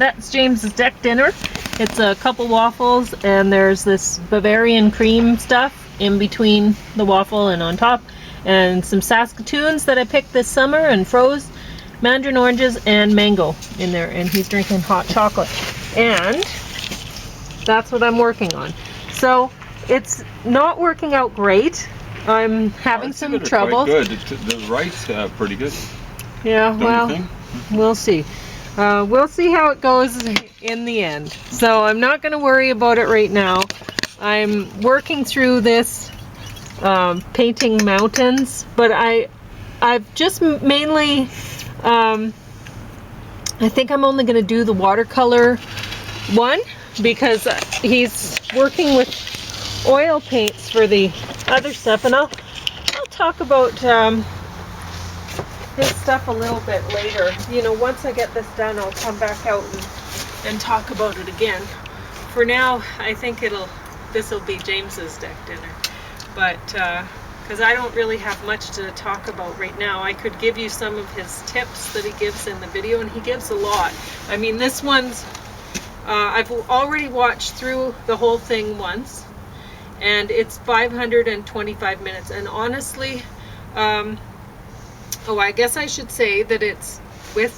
that's James's deck dinner. It's a couple waffles, and there's this Bavarian cream stuff in between the waffle and on top, and some saskatoons that I picked this summer and froze, mandarin oranges, and mango in there, and he's drinking hot chocolate. And that's what I'm working on. So it's not working out great. I'm having some trouble. Quite good. The rice pretty good. Yeah, Don't well, you think? we'll see. We'll see how it goes in the end. So I'm not going to worry about it right now. I'm working through this painting mountains, but I've just mainly, I think I'm only going to do the watercolor one because he's working with oil paints for the other stuff, and I'll talk about this stuff a little bit later. You know, once I get this done, I'll come back out and talk about it again. For now, I think this will be James's deck dinner, but because I don't really have much to talk about right now. I could give you some of his tips that he gives in the video, and he gives a lot. I mean, this one's I've already watched through the whole thing once, and it's 525 minutes, and honestly, oh, I guess I should say that it's with,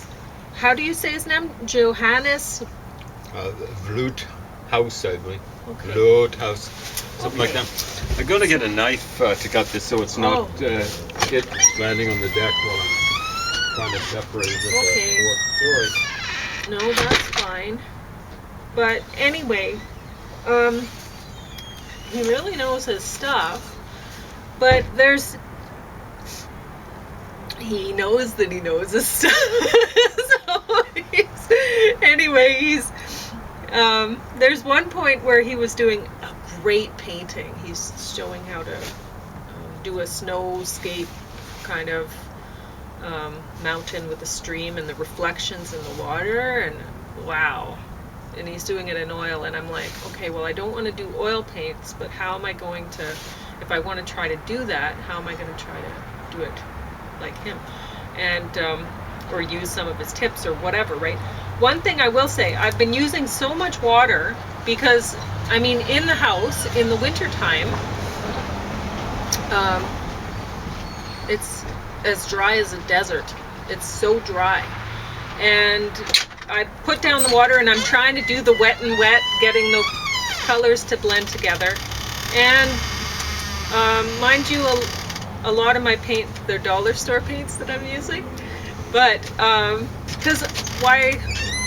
how do you say his name? Johannes Vloothuis, I believe. Okay. Vloothuis, something like that. I'm going to get a knife to cut this so it's not shit landing on the deck while I'm trying to separate it with the fork. Sorry. No, that's fine. But anyway, he really knows his stuff, but he knows that he knows his stuff. So there's one point where he was doing a great painting. He's showing how to do a snowscape kind of mountain with a stream and the reflections in the water, and wow. And he's doing it in oil, and I'm like, okay, well, I don't want to do oil paints, but how am I going to, if I want to try to do that, how am I going to try to do it like him, and or use some of his tips or whatever, right? One thing I will say, I've been using so much water because, I mean, in the house in the winter time, it's as dry as a desert. It's so dry, and I put down the water and I'm trying to do the wet and wet, getting the colors to blend together, and mind you, a lot of my paint, they're dollar store paints that I'm using, but because why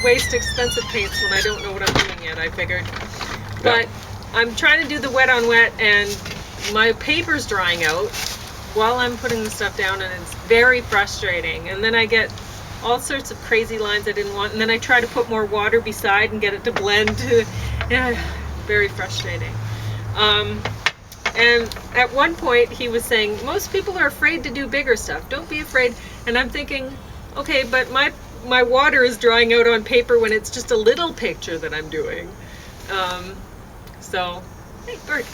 waste expensive paints when I don't know what I'm doing yet, I figured. But I'm trying to do the wet on wet, and my paper's drying out while I'm putting the stuff down, and it's very frustrating. And then I get all sorts of crazy lines I didn't want, and then I try to put more water beside and get it to blend. Yeah, very frustrating. And at one point he was saying, most people are afraid to do bigger stuff. Don't be afraid. And I'm thinking, okay, but my water is drying out on paper when it's just a little picture that I'm doing. So, hey, bird.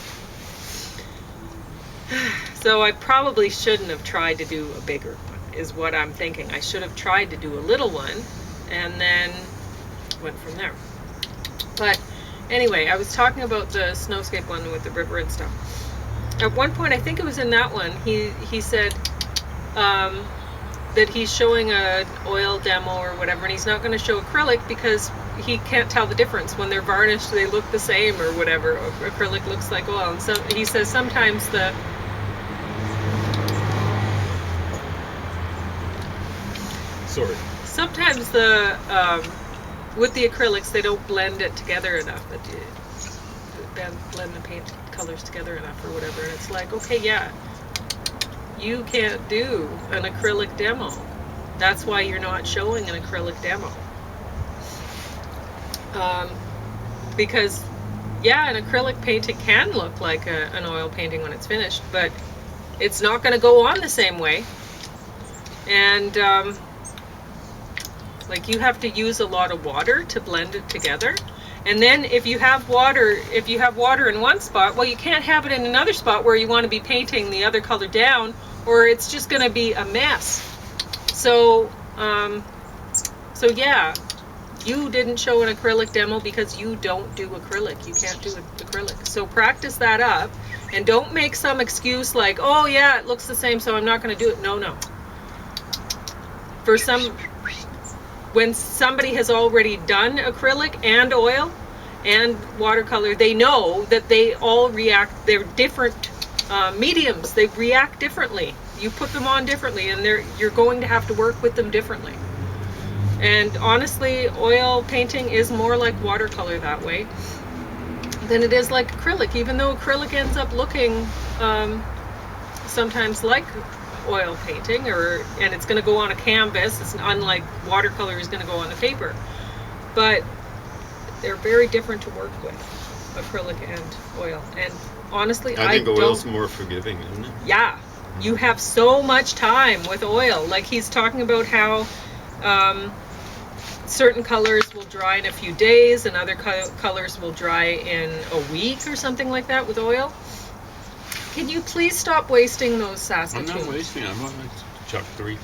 So I probably shouldn't have tried to do a bigger one, is what I'm thinking. I should have tried to do a little one and then went from there. But anyway, I was talking about the snowscape one with the river and stuff. At one point, I think it was in that one, he said that he's showing an oil demo or whatever, and he's not going to show acrylic because he can't tell the difference. When they're varnished, they look the same or whatever. Acrylic looks like oil. And so he says sometimes sometimes with the acrylics, they don't blend it together enough. Blend the paint colors together enough or whatever. And it's like, okay, yeah, you can't do an acrylic demo. That's why you're not showing an acrylic demo. Because, yeah, an acrylic painting can look like an oil painting when it's finished, but it's not going to go on the same way. And like, you have to use a lot of water to blend it together. And then if you have water in one spot, well, you can't have it in another spot where you want to be painting the other color down, or it's just going to be a mess. So yeah, You didn't show an acrylic demo because you don't do acrylic. You can't do acrylic. So practice that up, and don't make some excuse like, oh yeah, it looks the same, so I'm not going to do it. No. When somebody has already done acrylic and oil and watercolor, they know that they all react. They're different mediums. They react differently. You put them on differently, and you're going to have to work with them differently. And honestly, oil painting is more like watercolor that way than it is like acrylic, even though acrylic ends up looking sometimes like oil painting, and it's going to go on a canvas. It's unlike watercolor is going to go on the paper. But they're very different to work with, acrylic and oil. And honestly, I think oil's more forgiving, isn't it? Yeah. You have so much time with oil. Like he's talking about how certain colors will dry in a few days and other colors will dry in a week or something like that with oil. Can you please stop wasting those Saskatoons? I'm not wasting. I'm on chuck 3.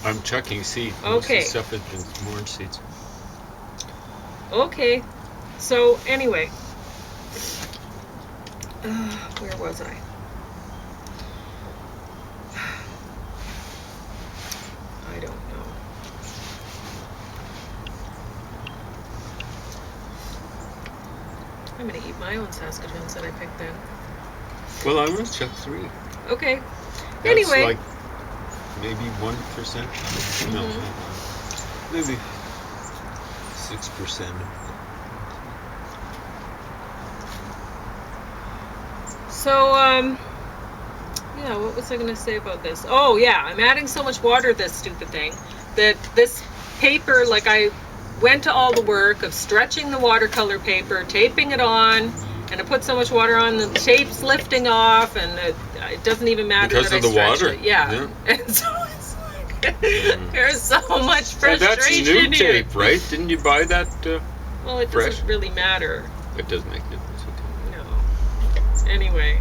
I'm chucking seed. Okay. Most of the stuff has been orange seeds. Okay. So anyway, where was I? I don't know. I'm gonna eat my own Saskatoons that I picked then. Well, I was chuck 3. Okay. That's Anyway. like maybe 1%. No, maybe 6%. So, yeah, what was I going to say about this? Oh, yeah, I'm adding so much water to this stupid thing that this paper, like I went to all the work of stretching the watercolor paper, taping it on, and I put so much water on, the tape's lifting off, and it doesn't even matter because that of I the stretched water. it. Yeah. And so it's like, there's so much frustration that's new here. tape, right? Didn't you buy that Well, it fresh? doesn't really matter. It does make a difference. Okay. No. Anyway.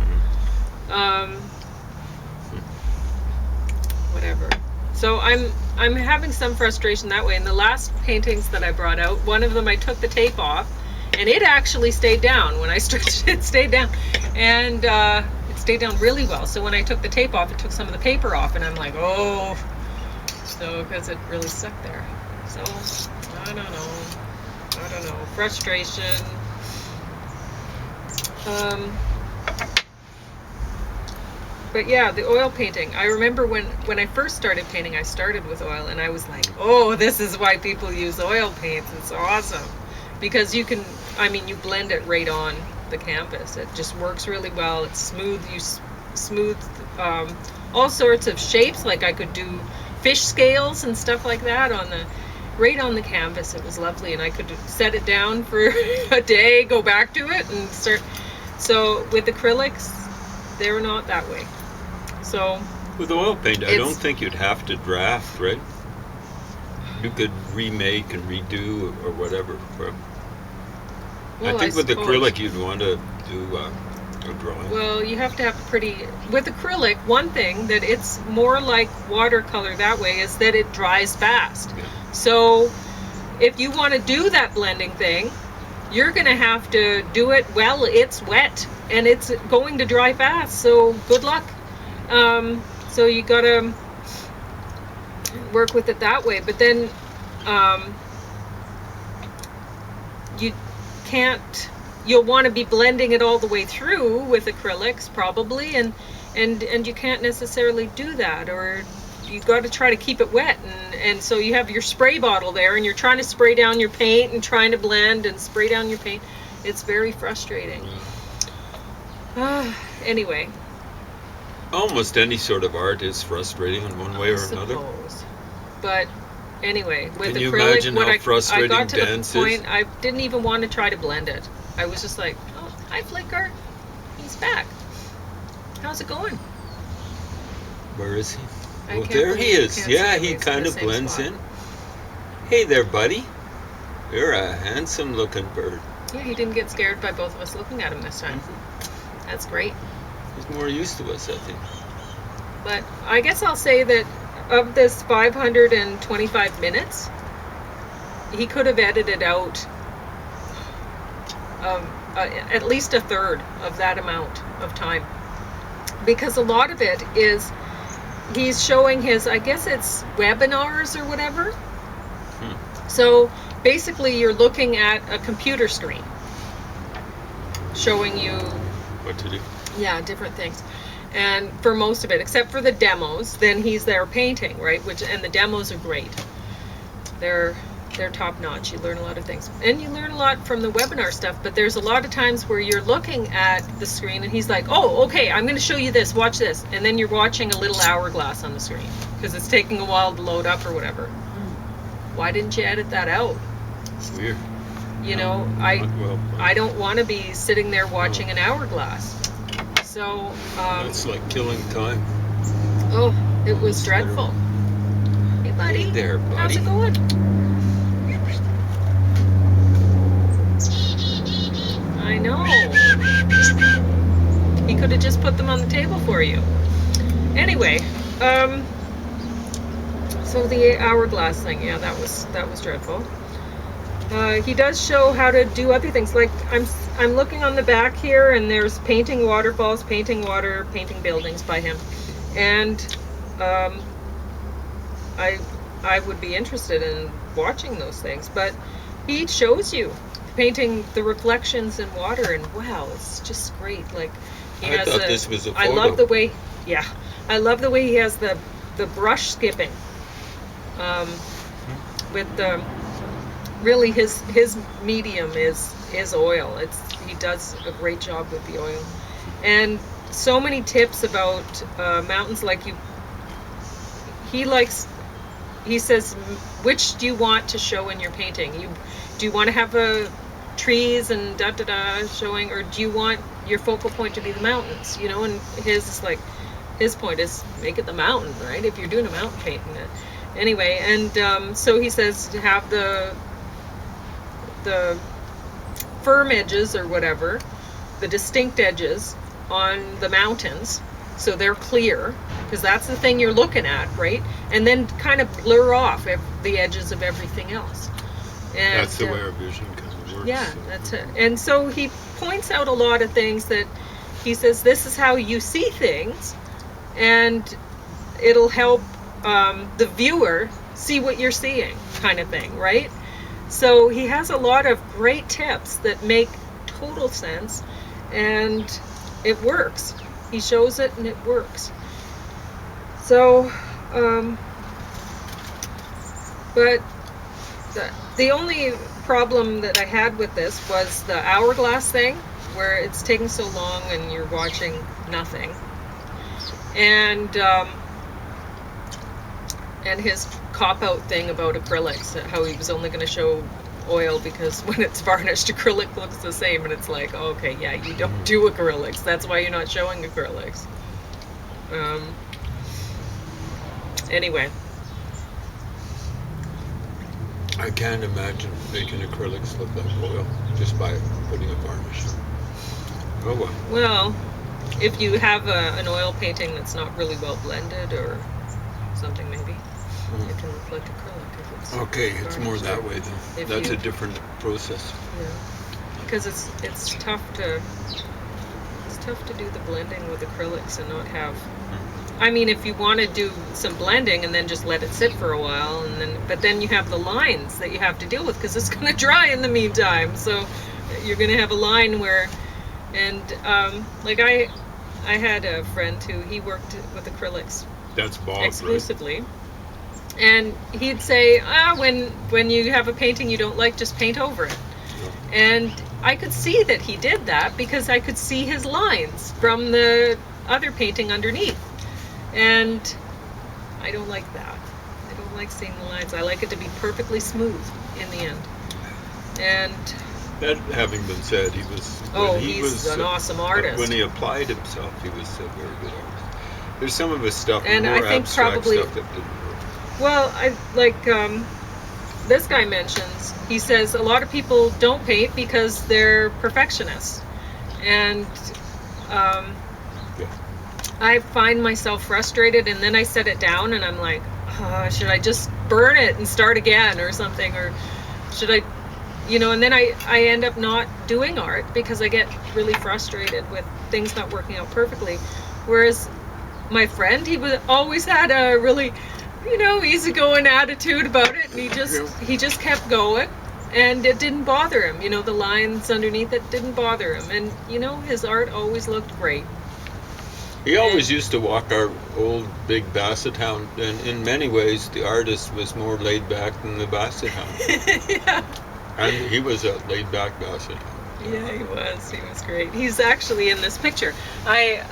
Whatever. So I'm having some frustration that way. In the last paintings that I brought out, one of them I took the tape off, and it actually stayed down. When I stretched it, it stayed down, and it stayed down really well. So when I took the tape off, it took some of the paper off, and I'm like, oh, so because it really stuck there. So I don't know. Frustration. But yeah, the oil painting. I remember when I first started painting, I started with oil, and I was like, oh, this is why people use oil paints. It's awesome. Because you blend it right on the canvas. It just works really well. It's smooth. You smooth all sorts of shapes. Like I could do fish scales and stuff like that right on the canvas. It was lovely, and I could set it down for a day, go back to it, and start. So with acrylics, they're not that way. So with oil paint, I don't think you'd have to draft, right? You could remake and redo or whatever. Well, I think with acrylic, you'd want to do a drawing. Well, you have to have with acrylic, one thing that it's more like watercolor that way is that it dries fast. Yeah. So if you want to do that blending thing, you're going to have to do it while it's wet, and it's going to dry fast. So good luck. So you got to work with it that way. But then you'll want to be blending it all the way through with acrylics probably, and you can't necessarily do that, or you got to try to keep it wet, and so you have your spray bottle there, and you're trying to spray down your paint and trying to blend and spray down your paint. It's very frustrating. Anyway, almost any sort of art is frustrating in one way or another. But anyway, with Can you acrylic, imagine how frustrating I got to dance the point is? I didn't even want to try to blend it. I was just like, oh, hi Flicker, he's back. How's it going? Where is he? I Oh, can't there he believe is. I can't Yeah, see him. he He's in kind the of same blends spot. in. Hey there, buddy. You're a handsome looking bird. Yeah, he didn't get scared by both of us looking at him this time. That's great. He's more used to us, I think. But I guess I'll say that of this 525 minutes, he could have edited out at least a third of that amount of time, because a lot of it is he's showing his, I guess it's webinars or whatever. So basically you're looking at a computer screen showing you what to do. Yeah, different things. And for most of it, except for the demos, then he's there painting, right? And the demos are great. They're top notch. You learn a lot of things. And you learn a lot from the webinar stuff, but there's a lot of times where you're looking at the screen and he's like, oh, okay, I'm going to show you this, watch this. And then you're watching a little hourglass on the screen because it's taking a while to load up or whatever. Why didn't you edit that out? It's weird. You know, I don't want to be sitting there watching an hourglass. So, it's like killing time. Oh, it was dreadful. Hey, buddy. Hey there, buddy. How's it going? I know. He could have just put them on the table for you. Anyway, so the hourglass thing, yeah, that was dreadful. He does show how to do other things. Like I'm looking on the back here, and there's painting waterfalls, painting water, painting buildings by him, and I would be interested in watching those things. But he shows you painting the reflections in water, and wow, it's just great. Like I thought this was a photo. I love the way, yeah, I love the way he has the brush skipping, with the. Really, his medium is oil. He does a great job with the oil, and so many tips about mountains. Like he says, which do you want to show in your painting? Do you want to have trees and da da da showing, or do you want your focal point to be the mountains? You know, and his point is make it the mountain, right? If you're doing a mountain painting, anyway. And so he says to have the firm edges or whatever, the distinct edges on the mountains, so they're clear, because that's the thing you're looking at, right? And then kind of blur off the edges of everything else. And that's the way our vision kind of works. Yeah, that's it. And so he points out a lot of things that he says, this is how you see things, and it'll help the viewer see what you're seeing, kind of thing, right? So he has a lot of great tips that make total sense, and it works. He shows it and it works. So, but the only problem that I had with this was the hourglass thing, where it's taking so long and you're watching nothing. And his cop-out thing about acrylics, how he was only going to show oil because when it's varnished, acrylic looks the same, and it's like, oh, okay, yeah, you don't do acrylics. That's why you're not showing acrylics. Anyway. I can't imagine making acrylics look like oil just by putting a varnish. Oh well. Well, if you have an oil painting that's not really well blended or something, maybe it can look like acrylic if it's okay. It's more that way then. That's a different process. Yeah, because it's tough to do the blending with acrylics and not have. I mean, if you want to do some blending and then just let it sit for a while, but then you have the lines that you have to deal with because it's going to dry in the meantime. So you're going to have a line where, and like I had a friend who he worked with acrylics. That's Bob, exclusively. Right? And he'd say, when you have a painting you don't like, just paint over it. Yeah. And I could see that he did that because I could see his lines from the other painting underneath. And I don't like that. I don't like seeing the lines. I like it to be perfectly smooth in the end. And that having been said, he's an awesome artist. When he applied himself, he was a very good artist. There's some of his stuff, and more I think abstract probably, stuff that didn't work. Well, I like this guy mentions. He says a lot of people don't paint because they're perfectionists, and I find myself frustrated, and then I set it down, and I'm like, should I just burn it and start again or something, or should I, and then I end up not doing art because I get really frustrated with things not working out perfectly. Whereas my friend, always had a really, easygoing attitude about it, and he just kept going, and it didn't bother him. The lines underneath it didn't bother him, and his art always looked great. He always used to walk our old big basset hound, and in many ways the artist was more laid back than the basset hound. Yeah. And he was a laid back basset hound. Yeah, he was great. He's actually in this picture. I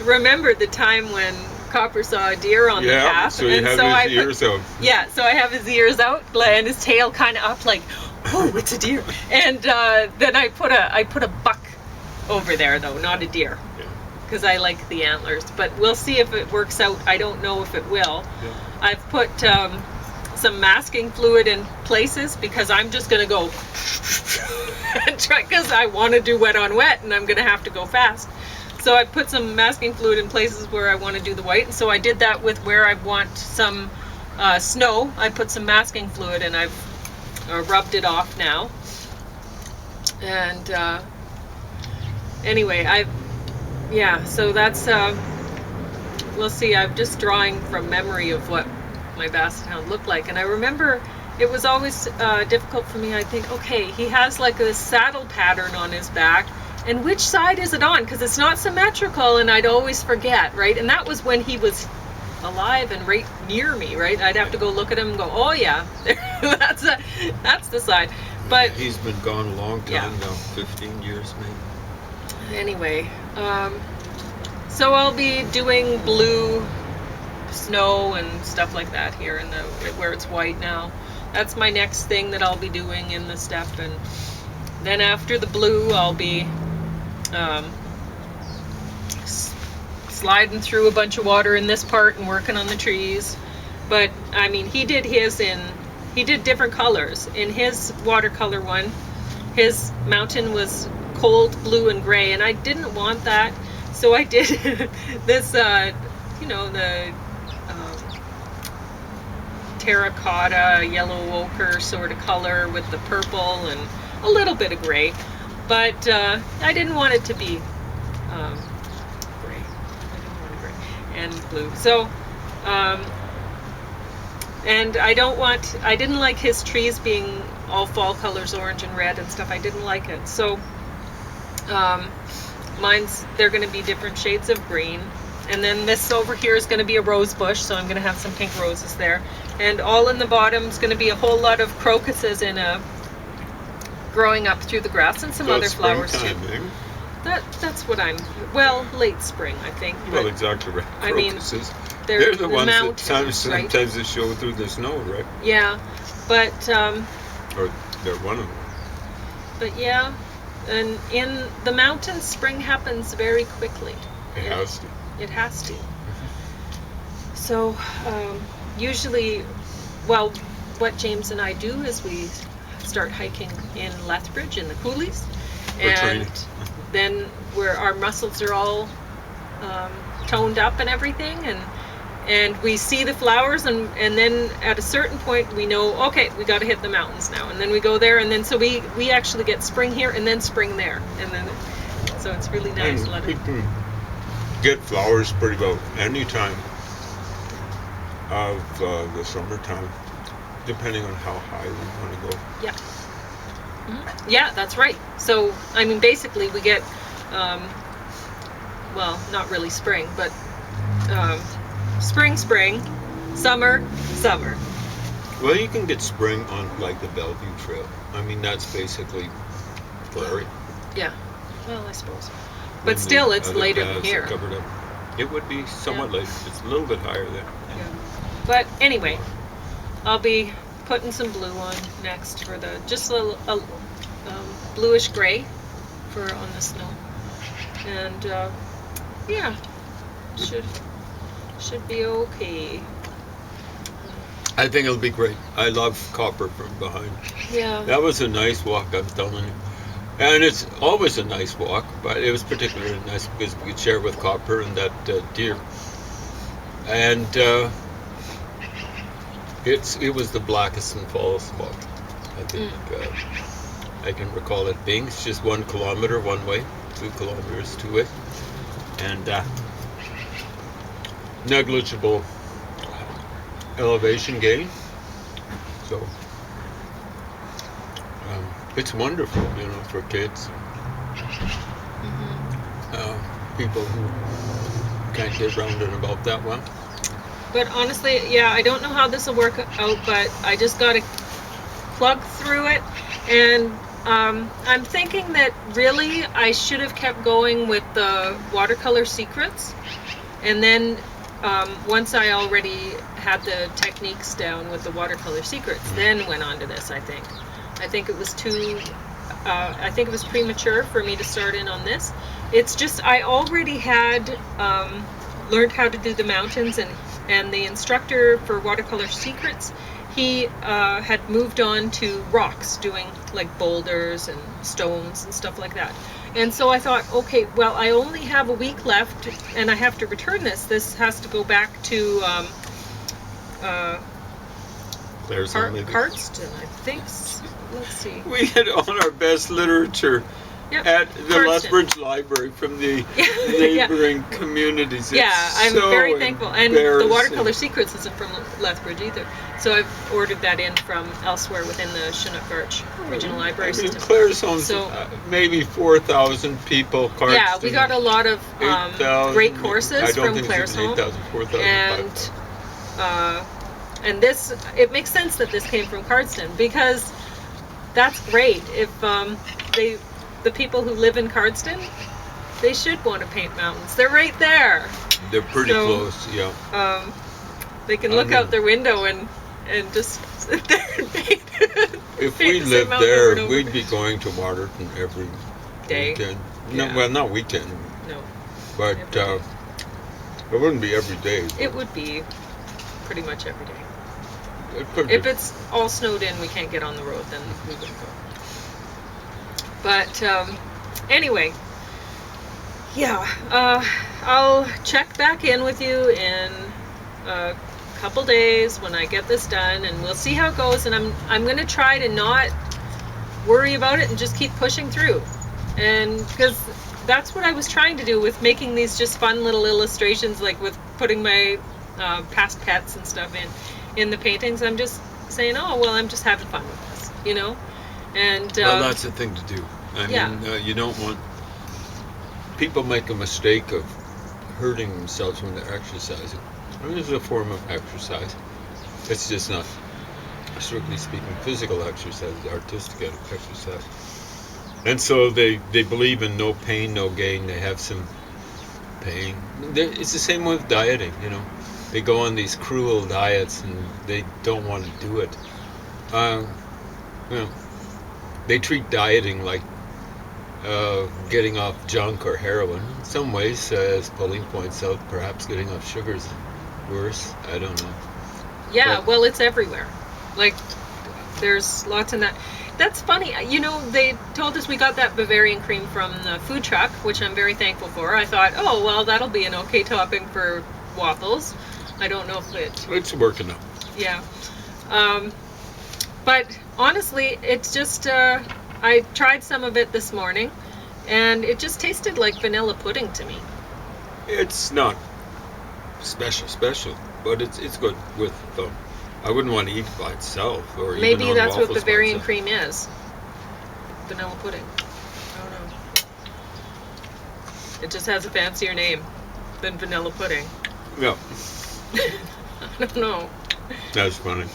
remember the time when Copper saw a deer on the path. So you have his ears out. Yeah, so I have his ears out and his tail kind of up, like, oh, it's a deer. And then I put a buck over there, though, not a deer, because I like the antlers. But we'll see if it works out. I don't know if it will. Yeah. I've put some masking fluid in places because I'm just going to go and try, because I want to do wet on wet, and I'm going to have to go fast. So I put some masking fluid in places where I want to do the white, and so I did that with where I want some snow. I put some masking fluid, and I've rubbed it off now. And anyway, so that's, we'll see. I'm just drawing from memory of what my basset hound looked like, and I remember it was always difficult for me. I think, okay, he has like a saddle pattern on his back, and which side is it on? Because it's not symmetrical, and I'd always forget, right? And that was when he was alive and right near me, right? I'd have to go look at him and go, oh yeah, that's the side. But he's been gone a long time now, 15 years maybe. Anyway, so I'll be doing blue snow and stuff like that here in where it's white now. That's my next thing that I'll be doing in the step, and then after the blue I'll be sliding through a bunch of water in this part and working on the trees. But I mean, he did different colors in his watercolor one. His mountain was cold blue and gray, and I didn't want that, so I did this the terracotta yellow ochre sort of color with the purple and a little bit of gray, but I didn't want it to be gray. I didn't want gray and blue. So and I didn't like his trees being all fall colors, orange and red and stuff. I didn't like it. So they're going to be different shades of green. And then this over here is going to be a rose bush, so I'm going to have some pink roses there. And all in the bottom is going to be a whole lot of crocuses growing up through the grass, and some other flowers too. That's what late spring, I think. Well, exactly right. Crocuses. I mean, they're the ones that sometimes they show through the snow, right? Yeah, but or they're one of them. But yeah, and in the mountains, spring happens very quickly. It has to. It has to. So usually, what James and I do is we start hiking in Lethbridge in the coulees, and then our muscles are all toned up and everything, and we see the flowers, and then at a certain point we know, okay, we got to hit the mountains now, and then we go there, and then so we actually get spring here and then spring there, and then so it's really nice. Get flowers pretty well any time of the summertime, depending on how high we want to go. Yeah. Mm-hmm. Yeah, that's right. So, I mean, basically we get, not really spring, but spring, summer. Well, you can get spring on like the Bellevue Trail. I mean, that's basically prairie. Yeah. Well, I suppose. But still, it's later than here. Covered up. It would be somewhat later. It's a little bit higher there. Yeah. But anyway, I'll be putting some blue on next for just a bluish gray on the snow, and should be okay. I think it'll be great. I love Copper from behind. Yeah. That was a nice walk, I'm telling you. And it's always a nice walk, but it was particularly nice because we could share with Copper and that deer. And It was the Blackiston Falls spot. I think I can recall it being. It's just 1 kilometer one way, 2 kilometers two way, and negligible elevation gain. So it's wonderful, you know, for kids, people who can't get around and about that well. But honestly, yeah, I don't know how this will work out, but I just got to plug through it. And I'm thinking that really I should have kept going with the watercolor secrets. And then once I already had the techniques down with the watercolor secrets, then went on to this, I think. I think it was I think it was premature for me to start in on this. It's just, I already had learned how to do the mountains, and the instructor for watercolor secrets, he had moved on to rocks, doing like boulders and stones and stuff like that. And so I thought, okay, well, I only have a week left and I have to return this. This has to go back to Cardston, I think. Let's see. We had on our best literature at the Lethbridge Library from the neighboring communities. I'm very thankful. And the Watercolor Secrets isn't from Lethbridge either. So I've ordered that in from elsewhere within the Chinook Arch Regional Library system. Claresholm's maybe 4,000 people. Cardston, yeah, we got a lot of great courses from Claresholm. 8,000, 4,000, and this, it makes sense that this came from Cardston, because that's great. If the people who live in Cardston, they should want to paint mountains. They're right there. They're pretty close, yeah. They can look out their window and just sit there and paint. If we lived there, we'd be going to Waterton every day. Weekend. No, well, not weekend. No. But it wouldn't be every day. It would be pretty much every day. If it's all snowed in, we can't get on the road, then we wouldn't go. But anyway, yeah, I'll check back in with you in a couple days when I get this done, and we'll see how it goes. And I'm going to try to not worry about it and just keep pushing through. And because that's what I was trying to do with making these just fun little illustrations, like with putting my past pets and stuff in the paintings. I'm just saying, oh, well, I'm just having fun with this, you know? And well, that's the thing to do. I mean, you don't want... People make a mistake of hurting themselves when they're exercising. I mean, it's a form of exercise. It's just not, strictly speaking, physical exercise, artistic exercise. And so they believe in no pain, no gain. They have some pain. It's the same with dieting, you know. They go on these cruel diets and they don't want to do it. You know, they treat dieting like getting off junk or heroin. In some ways, as Pauline points out, perhaps getting off sugar is worse. I don't know. Yeah, well, it's everywhere. Like, there's lots in that. That's funny. You know, they told us we got that Bavarian cream from the food truck, which I'm very thankful for. I thought, oh, well, that'll be an okay topping for waffles. I don't know if it's working out. Yeah. But honestly, it's just, I tried some of it this morning, and it just tasted like vanilla pudding to me. It's not special, but it's good with I wouldn't want to eat it by itself, or maybe even on that's what waffles Bavarian cream is. Vanilla pudding. I don't know. It just has a fancier name than vanilla pudding. Yeah. I don't know. That's funny.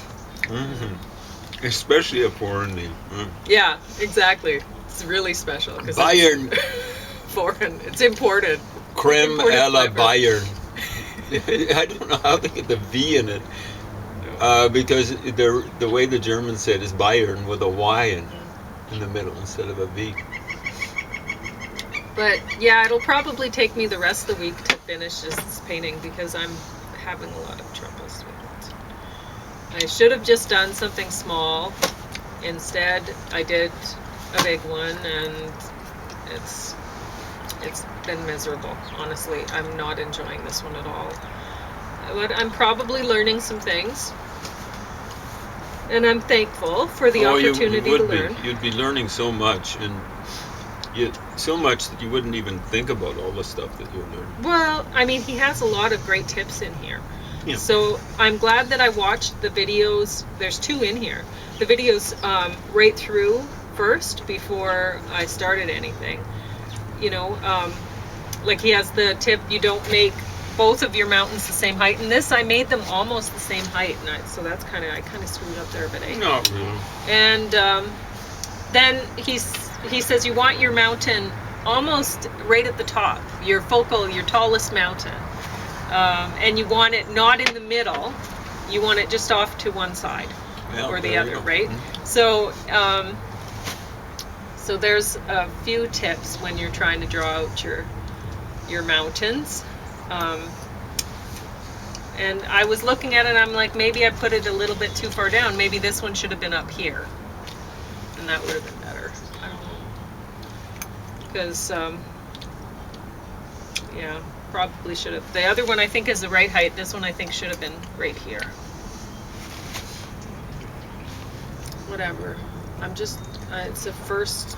Mm-hmm. Especially a foreign name. Yeah, exactly. It's really special. Bayern. Foreign. It's imported. Creme à la Bayern. I don't know how they get the V in it. Because the way the Germans say it is Bayern with a Y in the middle instead of a V. But yeah, it'll probably take me the rest of the week to finish this painting because I'm having a lot of troubles with it. I should have just done something small. Instead, I did a big one, and it's been miserable. Honestly, I'm not enjoying this one at all. But I'm probably learning some things. And I'm thankful for the opportunity you to would learn. You'd be learning so much, and so much that you wouldn't even think about all the stuff that you're learning. Well, I mean, he has a lot of great tips in here. Yeah. So I'm glad that I watched the videos. There's 2 in here. The videos right through first before I started anything. You know, like he has the tip, you don't make both of your mountains the same height. And this, I made them almost the same height. So that's I kind of screwed up there, but Not really. And then he says you want your mountain almost right at the top, your tallest mountain. And you want it not in the middle, you want it just off to one side or the other, right? Mm-hmm. So there's a few tips when you're trying to draw out your mountains. And I was looking at it, I'm like, maybe I put it a little bit too far down. Maybe this one should have been up here. And that would have been better. I don't know. Because, yeah. Probably should have. The other one I think is the right height. This one I think should have been right here. Whatever. I'm just, it's a first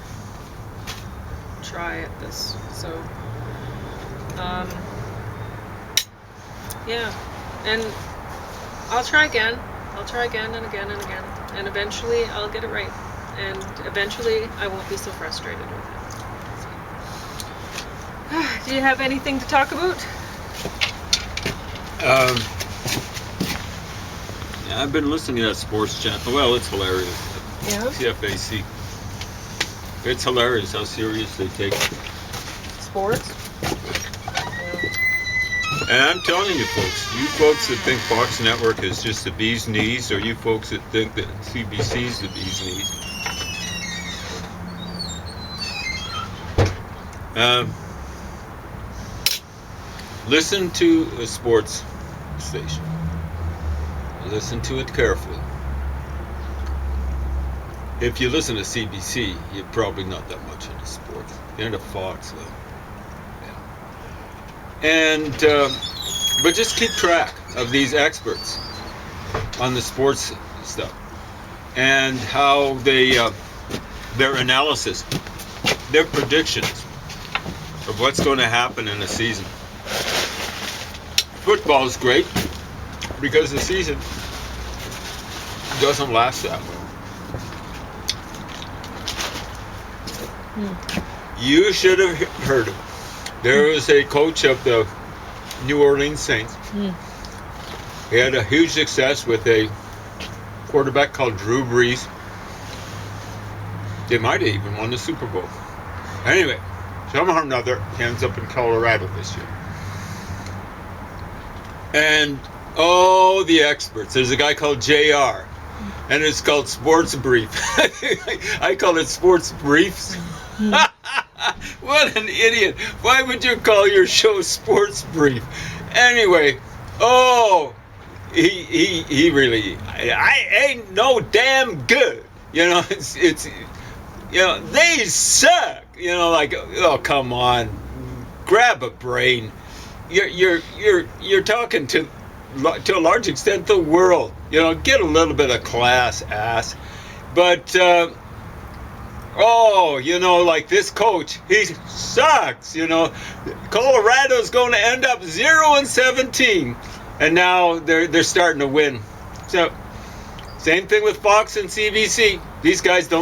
try at this. So, yeah. And I'll try again. I'll try again and again and again. And eventually I'll get it right. And eventually I won't be so frustrated with it. Do you have anything to talk about? Yeah, I've been listening to that sports channel. Well, it's hilarious. Yeah. CFAC. It's hilarious how serious they take it. Sports? And I'm telling you folks that think Fox Network is just the bee's knees, or you folks that think that CBC's the bee's knees. Listen to a sports station. Listen to it carefully. If you listen to CBC, you're probably not that much into sports. You're into Fox, though. Yeah. And but just keep track of these experts on the sports stuff and how they their analysis, their predictions of what's going to happen in a season. Football is great because the season doesn't last that long. You should have heard him. There was a coach of the New Orleans Saints. He had a huge success with a quarterback called Drew Brees. They might have even won the Super Bowl. Anyway, somehow or another, he ends up in Colorado this year. And, the experts. There's a guy called JR, and it's called Sports Brief. I call it Sports Briefs. What an idiot. Why would you call your show Sports Brief? Anyway, he really, I ain't no damn good. You know, it's you know, they suck. You know, like, oh, come on. Grab a brain. You're talking to a large extent the world. You know, get a little bit of class, ass. But you know, like this coach, he sucks. You know, Colorado's going to end up 0-17, and now they're starting to win. So, same thing with Fox and CBC. These guys don't